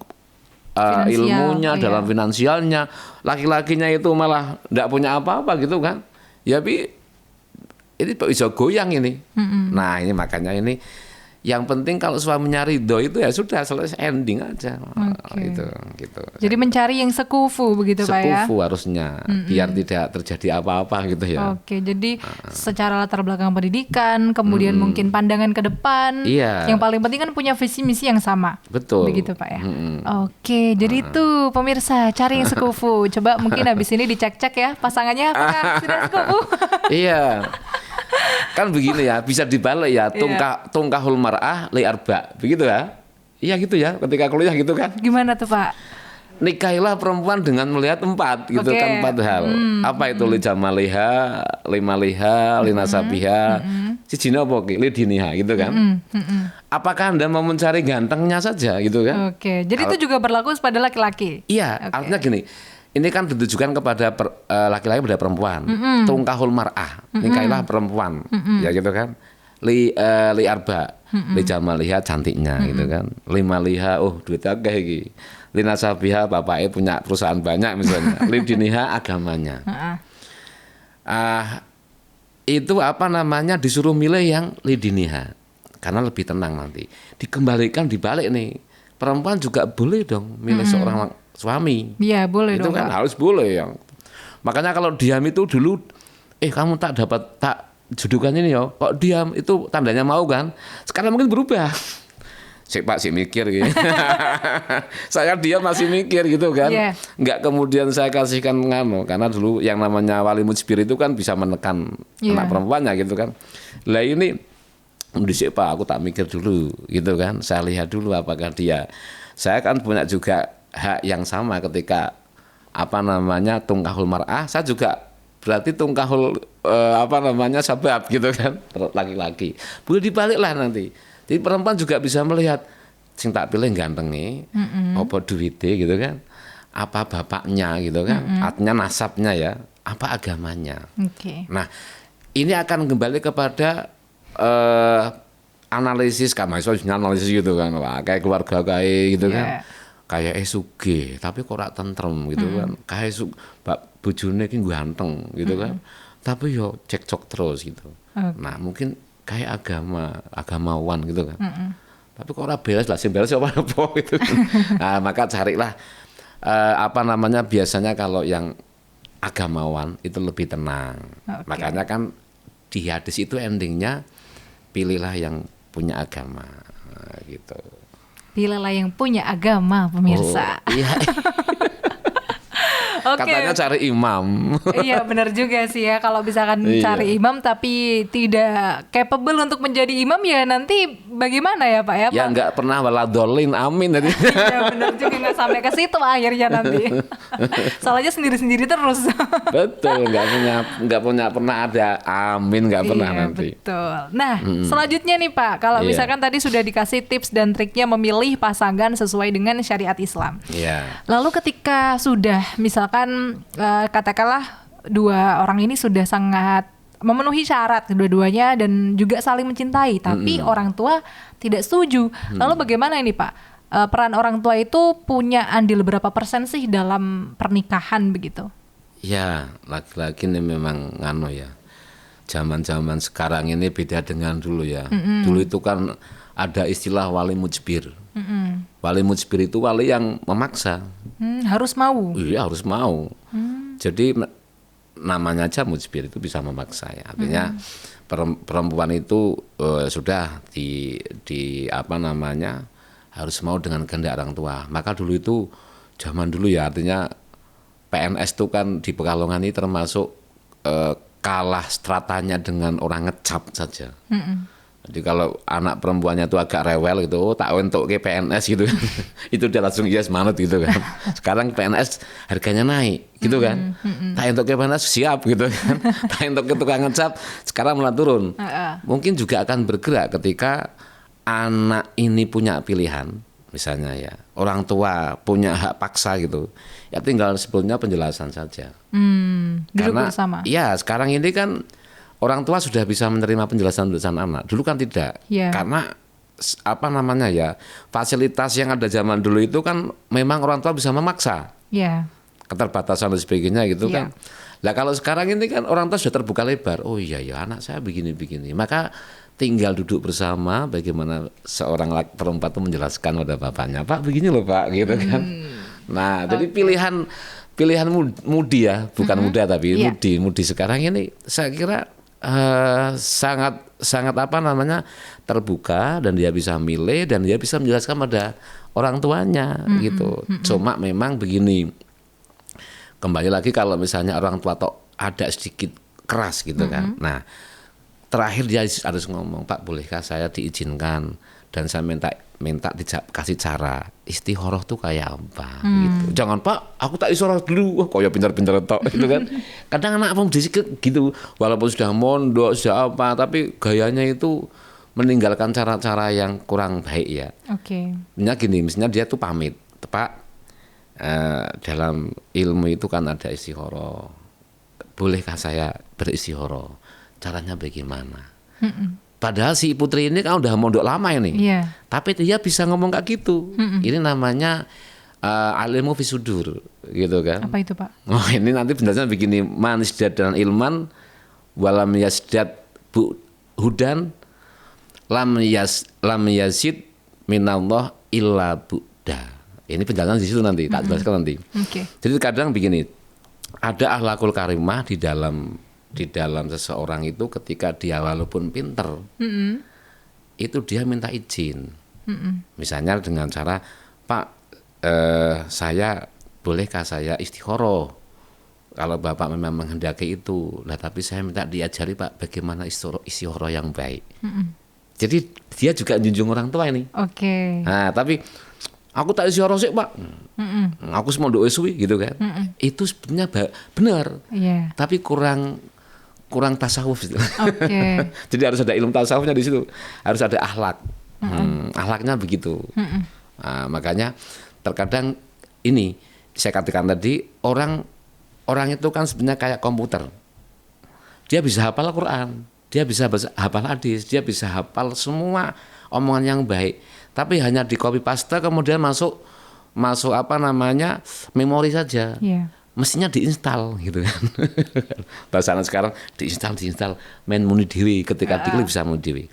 ilmunya, dalam finansialnya, laki-lakinya itu malah tidak punya apa-apa gitu kan. Ya ini bisa goyang ini. Nah ini makanya ini yang penting kalau suaminya ridho itu ya sudah selesai, ending aja. Gitu. Jadi mencari yang sekufu begitu Pak ya? Sekufu harusnya, biar tidak terjadi apa-apa gitu ya. Jadi secara latar belakang pendidikan, kemudian mungkin pandangan ke depan, yang paling penting kan punya visi misi yang sama. Betul. Begitu Pak ya? Jadi itu pemirsa, cari yang sekufu. Coba mungkin habis ini dicek-cek ya pasangannya apakah sudah sekufu. Iya. Kan begini ya, bisa dibalik ya, tungkahul mar'ah li arba, begitu ya? Iya gitu ya, ketika kuliah gitu kan. Gimana tuh Pak? Nikahilah perempuan dengan melihat 4 gitu kan, 4 hal. Apa itu li jamaliha, li maliha, li nasabiha, sijine apa ki, li diniha gitu kan. Apakah Anda mau mencari gantengnya saja gitu kan? Jadi itu juga berlaku pada laki-laki. Iya, artinya gini. Ini kan ditujukan kepada laki-laki pada perempuan. Tungkahul mar'ah, nikahilah perempuan, ya gitu kan. Li arba, li jamaliha cantiknya gitu kan. Li maliha, duit akeh iki. Li nasabiha, bapaknya punya perusahaan banyak misalnya. Li diniha, agamanya. Itu disuruh milih yang li diniha. Karena lebih tenang nanti. Dikembalikan dibalik nih. Perempuan juga boleh dong milih seorang suami. Iya boleh itu dong. Itu kan harus boleh yang. Makanya kalau diam itu dulu, kamu tak judukan ini yo, kok diam itu tandanya mau kan? Sekarang mungkin berubah. Sik Pak sih mikir gitu. Saya diam masih mikir gitu kan. Yeah. Nggak kemudian saya kasihkan ngano karena dulu yang namanya wali mujbir itu kan bisa menekan anak perempuannya gitu kan. Lah ini dhisik Pak aku tak mikir dulu gitu kan. Saya lihat dulu apakah dia. Saya kan punya juga hak yang sama ketika tungkahul mar'ah, saya juga berarti tungkahul sabab gitu kan, laki-laki. Boleh dibalik lah nanti. Jadi perempuan juga bisa melihat sing tak pilih gantenge, apa duwite gitu kan, apa bapaknya gitu kan, artinya nasabnya ya, apa agamanya. Okay. Nah, ini akan kembali kepada analisis kan, maksudnya analisis gitu kan, wah, kayak keluarga kayak gitu kan, kayak sugih tapi kok ora tentrem gitu kan, kayak bojone ki ganteng gitu kan, tapi yo cekcok terus gitu. Nah mungkin kayak agamawan gitu kan, tapi kok ora beres lah, sing beres apa gitu. Nah maka carilah biasanya kalau yang agamawan itu lebih tenang. Makanya kan di hadis itu endingnya pilihlah yang punya agama gitu. Pilihlah yang punya agama, pemirsa. Oh, iya. Katanya cari imam. Iya benar juga sih ya, kalau misalkan cari imam tapi tidak capable untuk menjadi imam ya nanti bagaimana ya Pak ya? Ya nggak pernah waladolin, amin. Iya benar juga, nggak sampai ke situ akhirnya nanti. Soalnya sendiri-sendiri terus. Betul, nggak punya pernah ada amin, nggak pernah nanti. Betul. Nah selanjutnya nih Pak, kalau misalkan tadi sudah dikasih tips dan triknya memilih pasangan sesuai dengan syariat Islam. Iya. Lalu ketika sudah misalkan katakanlah dua orang ini sudah sangat memenuhi syarat kedua-duanya dan juga saling mencintai, tapi orang tua tidak setuju. Lalu bagaimana ini Pak? Peran orang tua itu punya andil berapa persen sih dalam pernikahan begitu? Ya, laki-laki ini memang ya. Zaman-zaman sekarang ini beda dengan dulu ya. Dulu itu kan ada istilah wali mujbir. Wali mujbir itu wali yang memaksa. Harus mau. Iya harus mau. Jadi namanya aja mujbir itu bisa memaksa ya. Artinya perempuan itu sudah harus mau dengan kehendak orang tua. Maka dulu itu zaman dulu ya, artinya PNS itu kan di Pekalongan ini termasuk kalah stratanya dengan orang ngecap saja. Jadi kalau anak perempuannya itu agak rewel gitu, tak untuk ke PNS gitu kan, itu dia langsung yes manut gitu kan. Sekarang PNS harganya naik gitu kan, tak untuk ke PNS siap gitu kan, tak untuk ke tukang ngecap sekarang malah turun. Mungkin juga akan bergerak ketika anak ini punya pilihan, misalnya ya orang tua punya hak paksa gitu, ya tinggal sebetulnya penjelasan saja. Duduk bersama. Iya sekarang ini kan orang tua sudah bisa menerima penjelasan anak. Dulu kan tidak. Karena fasilitas yang ada zaman dulu itu kan memang orang tua bisa memaksa. Keterbatasan dan sebagainya gitu kan. Lah kalau sekarang ini kan orang tua sudah terbuka lebar. Oh iya ya anak saya begini-begini. Maka tinggal duduk bersama bagaimana seorang perempuan itu menjelaskan pada bapaknya. Pak begini loh Pak gitu kan. Nah jadi pilihan mudi ya, bukan muda tapi mudi sekarang ini saya kira sangat terbuka dan dia bisa milih dan dia bisa menjelaskan pada orang tuanya gitu. Cuma memang begini, kembali lagi kalau misalnya orang tua ada sedikit keras gitu kan. Nah terakhir dia harus ngomong, Pak bolehkah saya diizinkan dan saya minta kasih cara istikharah tuh kayak apa gitu. Jangan Pak, aku tak istikharah dulu. Wah, kayak pintar-pintar tok gitu kan. Kadang anak pun gitu, walaupun sudah mondok, sudah apa, tapi gayanya itu meninggalkan cara-cara yang kurang baik ya. Misalnya dia tuh pamit, Pak dalam ilmu itu kan ada istikharah. Bolehkah saya beristikharah? Caranya bagaimana? Padahal si putri ini kan udah mondok lama ini, tapi dia bisa ngomong kayak gitu. Ini namanya alimu fisudur, gitu kan? Apa itu Pak? Oh ini nanti penjelasan begini, man isdad dan ilman, walam yasdad hudan, lam yazid minallah illa bu'da. Ini penjelasan di situ nanti, tak jelaskan nanti. Jadi kadang begini, ada akhlakul karimah di dalam di dalam seseorang itu ketika dia walaupun pinter, itu dia minta izin. Misalnya dengan cara, Pak, saya bolehkah saya istikharah? Kalau Bapak memang menghendaki itu, lah tapi saya minta diajari Pak bagaimana istikharah yang baik. Jadi dia juga junjung orang tua ini. Oke. Nah, tapi aku tak istikharah sih Pak. Aku semua doa suwi gitu kan. Itu sebenarnya benar. Iya. Tapi kurang tasawuf gitu. Oke. Jadi harus ada ilmu tasawufnya di situ. Harus ada akhlak. Akhlaknya begitu. Nah, makanya terkadang ini saya katakan tadi orang itu kan sebenarnya kayak komputer. Dia bisa hafal Al-Quran, dia bisa hafal hadis, dia bisa hafal semua omongan yang baik. Tapi hanya di copy paste kemudian masuk memori saja. Iya. Mestinya diinstal gitu kan. Bahasa anak sekarang diinstal main muni dewi, ketika diklik bisa muni dewi.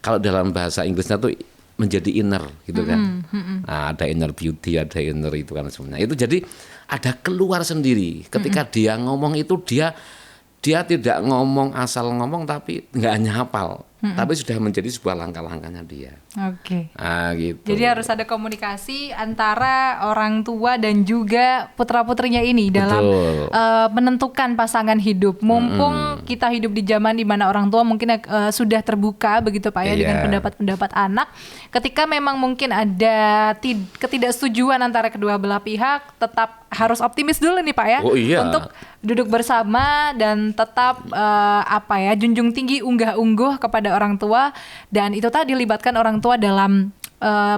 Kalau dalam bahasa Inggrisnya tuh menjadi inner gitu kan. Nah, ada inner beauty, ada inner itu kan sebenarnya. Itu jadi ada keluar sendiri. Ketika dia ngomong itu dia tidak ngomong asal ngomong tapi nggak hanya hafal, tapi sudah menjadi sebuah langkah-langkahnya dia. Oke. Ah gitu. Jadi harus ada komunikasi antara orang tua dan juga putra-putrinya ini dalam menentukan pasangan hidup. Mumpung kita hidup di zaman di mana orang tua mungkin sudah terbuka begitu Pak ya dengan pendapat-pendapat anak. Ketika memang mungkin ada ketidaksetujuan antara kedua belah pihak, tetap harus optimis dulu nih Pak ya. Oh, iya. Untuk duduk bersama dan tetap junjung tinggi unggah-ungguh kepada orang tua, dan itu tadi libatkan orang tua dalam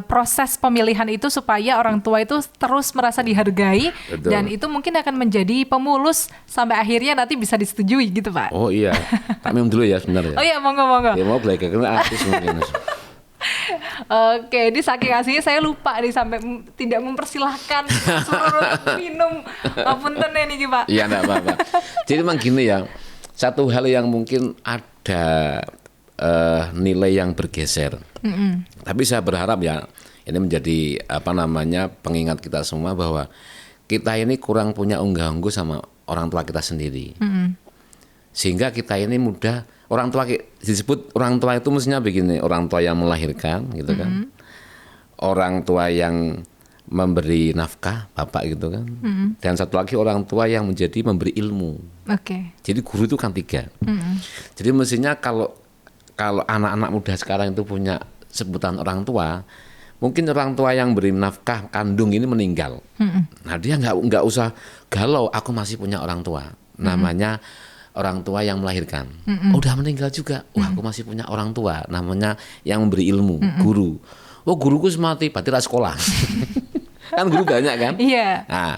proses pemilihan itu supaya orang tua itu terus merasa dihargai. Betul. Dan itu mungkin akan menjadi pemulus sampai akhirnya nanti bisa disetujui gitu Pak. Oh iya, tak minum dulu ya sebenarnya. Oh iya, monggo. Ya mau belajar karena artis mungkin. Oke, ini saking aslinya saya lupa nih sampai tidak mempersilahkan suruh minum. Punten nih Pak. Iya, enggak apa-apa. Jadi memang gini ya, satu hal yang mungkin ada nilai yang bergeser. Tapi saya berharap ya ini menjadi pengingat kita semua bahwa kita ini kurang punya unggah-ungguh sama orang tua kita sendiri. Sehingga kita ini mudah, disebut orang tua itu mestinya begini, orang tua yang melahirkan gitu kan. Orang tua yang memberi nafkah, bapak gitu kan. Dan satu lagi orang tua yang memberi ilmu. Oke. Jadi guru itu kan 3. Jadi mestinya kalau anak-anak muda sekarang itu punya sebutan orang tua, mungkin orang tua yang beri nafkah kandung ini meninggal. Nah dia nggak usah galau, aku masih punya orang tua. Namanya orang tua yang melahirkan. Udah meninggal juga, wah aku masih punya orang tua. Namanya yang memberi ilmu, guru. Oh guruku mati, berarti ra sekolah. Kan guru banyak kan? Iya. Nah,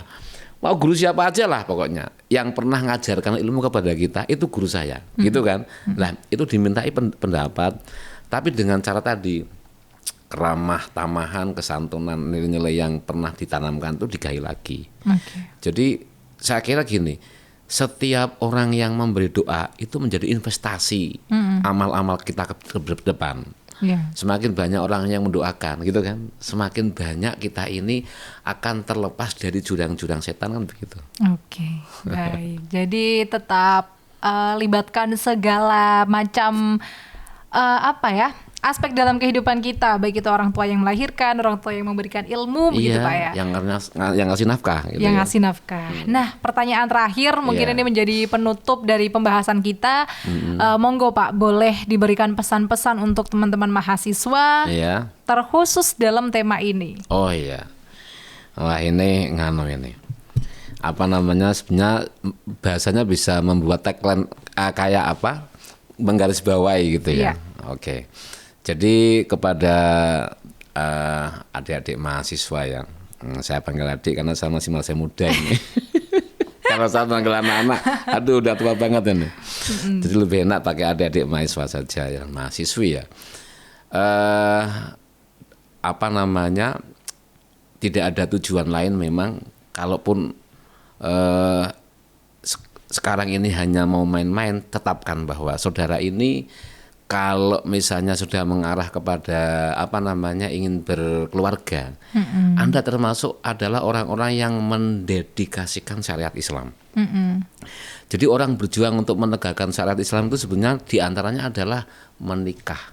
mau guru siapa aja lah pokoknya yang pernah ngajarkan ilmu kepada kita itu guru saya, gitu kan. Nah itu dimintai pendapat, tapi dengan cara tadi keramah tamahan, kesantunan, nilai-nilai yang pernah ditanamkan itu digali lagi. Jadi saya kira gini, setiap orang yang memberi doa itu menjadi investasi amal-amal kita ke depan. Semakin banyak orang yang mendoakan gitu kan, semakin banyak kita ini akan terlepas dari jurang-jurang setan kan begitu. Oke, baik. Jadi tetap libatkan segala macam aspek dalam kehidupan kita, baik itu orang tua yang melahirkan, orang tua yang memberikan ilmu, begitu Pak ya. Yang ngasih nafkah. Gitu yang ngasih nafkah. Nah, pertanyaan terakhir mungkin ini menjadi penutup dari pembahasan kita. Monggo Pak, boleh diberikan pesan-pesan untuk teman-teman mahasiswa, terkhusus dalam tema ini. Oh iya, wah ini sebenarnya bahasanya bisa membuat tagline kayak menggarisbawahi gitu ya. Oke. Jadi kepada adik-adik mahasiswa yang saya panggil adik karena saya masih muda ini. Kalau saya panggil anak-anak, aduh udah tua banget ini. Jadi lebih enak pakai adik-adik mahasiswa saja yang mahasiswi ya. Tidak ada tujuan lain memang, kalaupun sekarang ini hanya mau main-main, tetapkan bahwa saudara ini kalau misalnya sudah mengarah kepada ingin berkeluarga, Anda termasuk adalah orang-orang yang mendedikasikan syariat Islam. Jadi orang berjuang untuk menegakkan syariat Islam itu sebenarnya diantaranya adalah menikah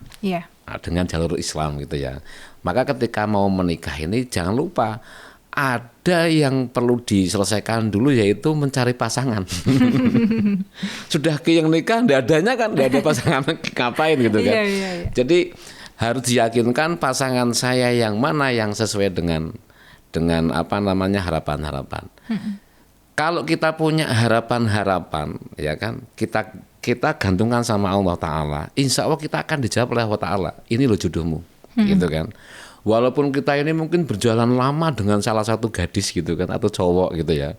dengan jalur Islam gitu ya. Maka ketika mau menikah ini jangan lupa ada yang perlu diselesaikan dulu, yaitu mencari pasangan. Sudah ke yang nikah, nggak ada pasangan, ngapain gitu kan. Iya. Jadi harus diyakinkan pasangan saya yang mana yang sesuai dengan harapan-harapan. Kalau kita punya harapan-harapan, ya kan, kita gantungkan sama Allah Ta'ala, insya Allah kita akan dijawab oleh Allah Ta'ala. Ini loh jodohmu, gitu kan. Walaupun kita ini mungkin berjalan lama dengan salah satu gadis gitu kan, atau cowok gitu ya.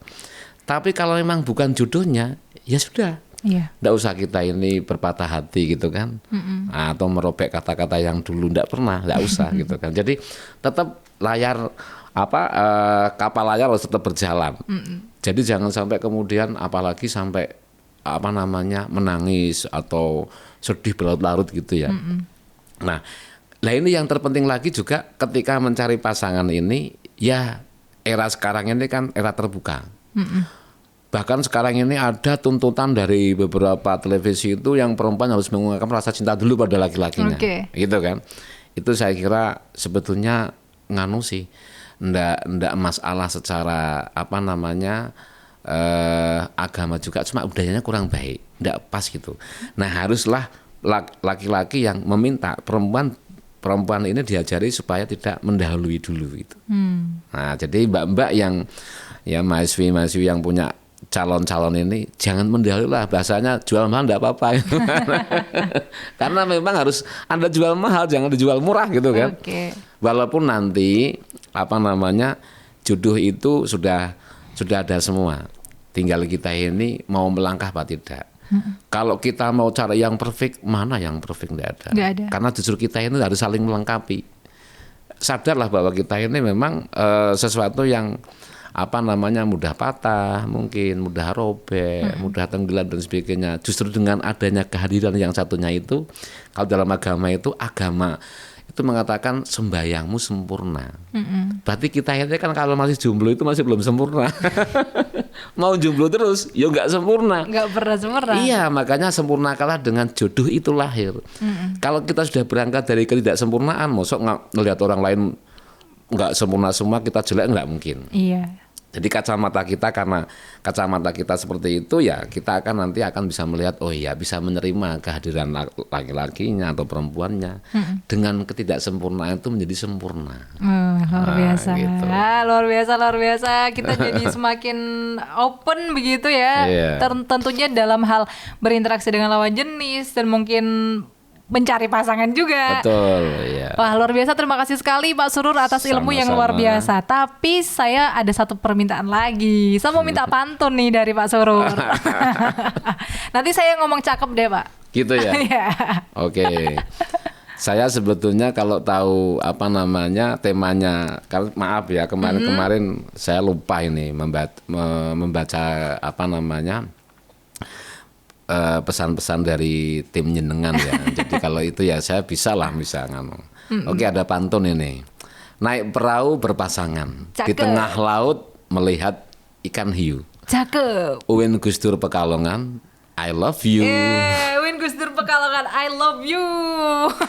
Tapi kalau memang bukan jodohnya, ya sudah. Nggak usah kita ini berpatah hati gitu kan. Atau merobek kata-kata yang dulu nggak pernah, nggak usah gitu kan. Jadi tetap kapal layar harus tetap berjalan. Jadi jangan sampai kemudian apalagi sampai menangis atau sedih berlarut-larut gitu ya. Nah ini yang terpenting lagi juga ketika mencari pasangan ini, ya era sekarang ini kan era terbuka. Bahkan sekarang ini ada tuntutan dari beberapa televisi itu yang perempuan harus mengungkapkan rasa cinta dulu pada laki-lakinya, gitu kan. Itu saya kira sebetulnya ndak masalah secara agama juga, cuma budayanya kurang baik, ndak pas gitu. Nah haruslah laki-laki yang meminta perempuan ini diajari supaya tidak mendahului dulu itu. Nah, jadi mbak-mbak yang mahasiswi yang punya calon-calon ini jangan mendahului lah, bahasanya jual mahal enggak apa-apa. Karena memang harus Anda jual mahal, jangan dijual murah gitu kan. Walaupun nanti jodoh itu sudah ada semua. Tinggal kita ini mau melangkah apa tidak. Kalau kita mau cari yang perfect, mana yang perfect? Nggak ada. Karena justru kita ini harus saling melengkapi. Sadarlah bahwa kita ini memang sesuatu yang mudah patah, mungkin mudah robek, mudah tenggelam dan sebagainya. Justru dengan adanya kehadiran yang satunya itu, kalau dalam agama itu mengatakan sembahyangmu sempurna. Berarti kita ini kan kalau masih jomblo itu masih belum sempurna. Mau jomblo terus, ya nggak sempurna. Nggak pernah sempurna. Iya, makanya sempurnakanlah dengan jodoh itu lahir. Kalau kita sudah berangkat dari ketidaksempurnaan, mosok ngelihat orang lain nggak sempurna semua, kita jelek, nggak mungkin. Iya. Jadi karena kacamata kita seperti itu, ya kita nanti akan bisa melihat, oh iya, bisa menerima kehadiran laki-lakinya atau perempuannya dengan ketidaksempurnaan itu menjadi sempurna. Luar biasa. Gitu. Luar biasa. Kita jadi semakin open begitu ya. Tentunya dalam hal berinteraksi dengan lawan jenis dan mungkin mencari pasangan juga. Betul, ya. Wah, luar biasa. Terima kasih sekali Pak Surur atas ilmu yang luar biasa. Tapi saya ada satu permintaan lagi. Saya mau minta pantun nih dari Pak Surur. Nanti saya ngomong cakep deh, Pak. Gitu ya? Oke. Saya sebetulnya kalau tahu temanya, maaf ya, kemarin saya lupa ini membaca pesan-pesan dari tim jenengan ya. Jadi kalau itu ya saya bisa ngomong. Oke, ada pantun ini. Naik perahu berpasangan. Cakep. Di tengah laut melihat ikan hiu. Cakep. Uwin Gusdur Pekalongan, I love you. Uwin Gusdur Pekalongan, I love you.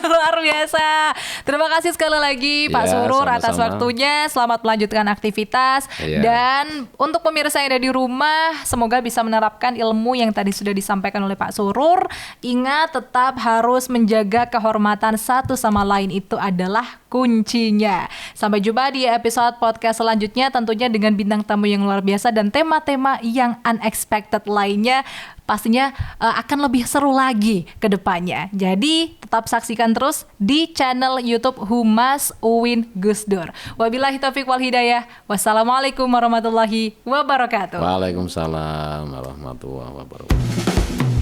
Luar biasa. Terima kasih sekali lagi Pak Surur atas waktunya. Selamat melanjutkan aktivitas. Dan untuk pemirsa yang ada di rumah, semoga bisa menerapkan ilmu yang tadi sudah disampaikan oleh Pak Surur. Ingat, tetap harus menjaga kehormatan satu sama lain, itu adalah kuncinya. Sampai jumpa di episode podcast selanjutnya, tentunya dengan bintang tamu yang luar biasa dan tema-tema yang unexpected lainnya. Pastinya akan lebih seru lagi ke depannya. Jadi tetap saksikan terus di channel YouTube Humas Uwin Gusdur. Wabillahi taufiq wal hidayah. Wassalamualaikum warahmatullahi wabarakatuh. Waalaikumsalam warahmatullahi wabarakatuh.